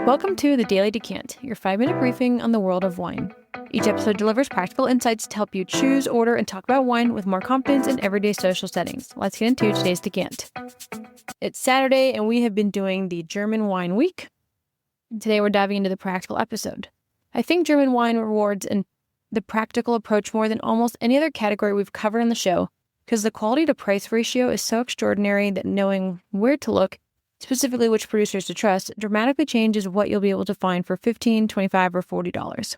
Welcome to the Daily Decant, your 5-minute briefing on the world of wine. Each episode delivers practical insights to help you choose, order, and talk about wine with more confidence in everyday social settings. Let's get into today's Decant. It's Saturday, and we have been doing the German Wine Week. Today, we're diving into the practical episode. I think German wine rewards the practical approach more than almost any other category we've covered on the show, because the quality to price ratio is so extraordinary that knowing where to look, specifically which producers to trust, dramatically changes what you'll be able to find for $15, $25, or $40.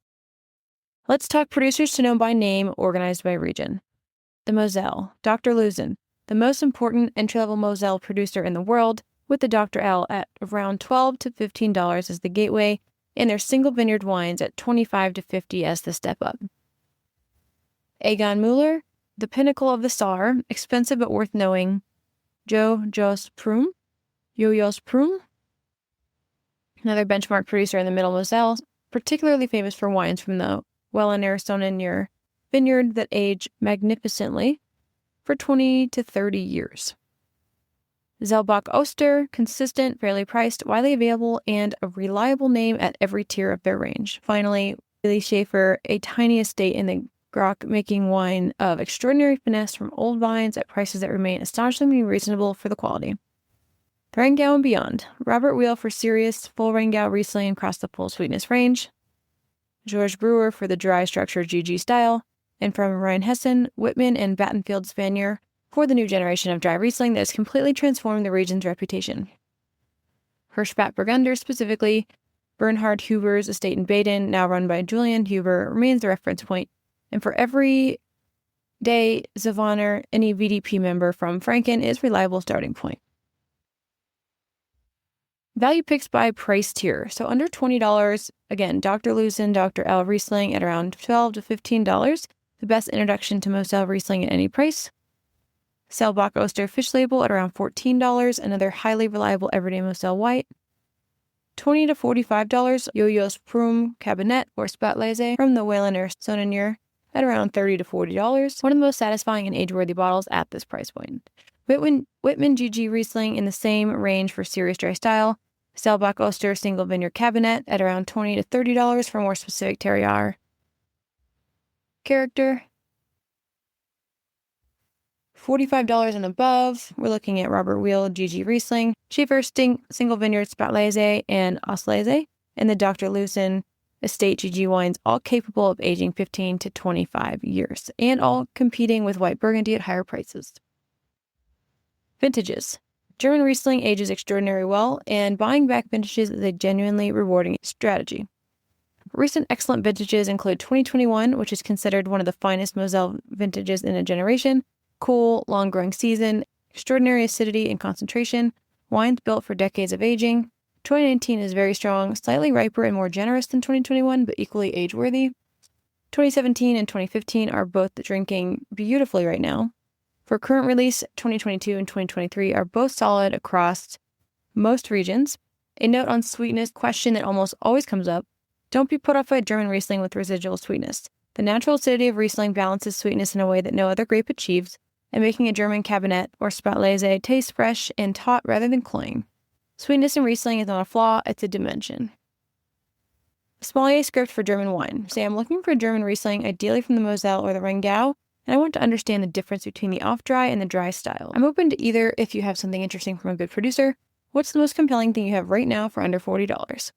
Let's talk producers to know by name, organized by region. The Mosel, Dr. Luzin, the most important entry-level Mosel producer in the world, with the Dr. L at around $12 to $15 as the gateway, and their single vineyard wines at $25 to $50 as the step up. Egon Müller, the pinnacle of the Saar, expensive but worth knowing. Jos Prum, Jojos Prum, another benchmark producer in the Middle Moselle, particularly famous for wines from the Mosel and Rheingau vineyard that age magnificently for 20 to 30 years. Zellbach Oster, consistent, fairly priced, widely available, and a reliable name at every tier of their range. Finally, Willi Schaefer, a tiny estate in the Grock, making wine of extraordinary finesse from old vines at prices that remain astonishingly reasonable for the quality. The Rheingau and beyond. Robert Wheel for serious, full Rheingau Riesling across the full sweetness range. George Brewer for the dry structured GG style. And from Rheinhessen, Whitman, and Battenfeld Spanier for the new generation of dry Riesling that has completely transformed the region's reputation. Hirschspat Burgunder specifically, Bernhard Huber's estate in Baden, now run by Julian Huber, remains the reference point. And for every day Savonner, any VDP member from Franken is reliable starting point. Value picks by price tier. So under $20, again, Dr. Luzin, Dr. L Riesling at around $12 to $15, the best introduction to Mosel Riesling at any price. Zellbach Oster Fish Label at around $14, another highly reliable everyday Mosel white. $20 to $45, Jojos Prum Cabernet or Spätlese from the Welaner Sonnenur at around $30 to $40, one of the most satisfying and age-worthy bottles at this price point. Whitman GG Riesling in the same range for serious dry style. Zellbach Oster Single Vineyard Cabernet at around $20 to $30 for more specific terroir. Character. $45 and above, we're looking at Robert Wheel GG Riesling, Schaefer Single Vineyard Spätlese and Auslese, and the Dr. Luzin Estate GG wines, all capable of aging 15 to 25 years, and all competing with white Burgundy at higher prices. Vintages. German Riesling ages extraordinarily well, and buying back vintages is a genuinely rewarding strategy. Recent excellent vintages include 2021, which is considered one of the finest Mosel vintages in a generation, cool, long-growing season, extraordinary acidity and concentration, wines built for decades of aging. 2019 is very strong, slightly riper and more generous than 2021, but equally age-worthy. 2017 and 2015 are both drinking beautifully right now. For current release, 2022 and 2023 are both solid across most regions. A note on sweetness, question that almost always comes up. Don't be put off by German Riesling with residual sweetness. The natural acidity of Riesling balances sweetness in a way that no other grape achieves, and making a German Cabernet or Spätlese taste fresh and taut rather than cloying. Sweetness in Riesling is not a flaw, it's a dimension. Sommelier script for German wine. Say I'm looking for German Riesling, ideally from the Mosel or the Rheingau, and I want to understand the difference between the off-dry and the dry style. I'm open to either if you have something interesting from a good producer. What's the most compelling thing you have right now for under $40?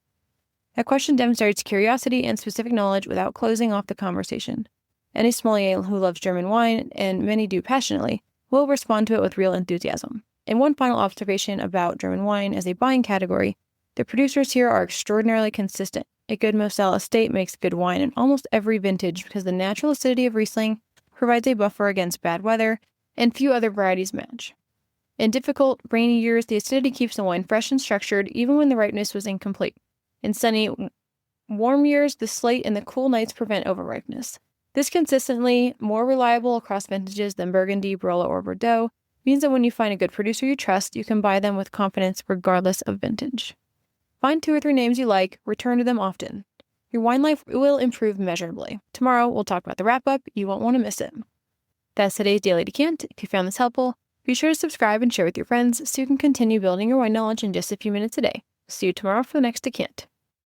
That question demonstrates curiosity and specific knowledge without closing off the conversation. Any sommelier who loves German wine, and many do passionately, will respond to it with real enthusiasm. And one final observation about German wine as a buying category, the producers here are extraordinarily consistent. A good Mosel estate makes good wine in almost every vintage because the natural acidity of Riesling provides a buffer against bad weather, and few other varieties match. In difficult, rainy years, the acidity keeps the wine fresh and structured even when the ripeness was incomplete. In sunny, warm years, the slate and the cool nights prevent overripeness. This consistently more reliable across vintages than Burgundy, Barolo, or Bordeaux means that when you find a good producer you trust, you can buy them with confidence regardless of vintage. Find 2 or 3 names you like, return to them often. Your wine life will improve measurably. Tomorrow, we'll talk about the wrap-up. You won't want to miss it. That's today's Daily Decant. If you found this helpful, be sure to subscribe and share with your friends so you can continue building your wine knowledge in just a few minutes a day. See you tomorrow for the next Decant.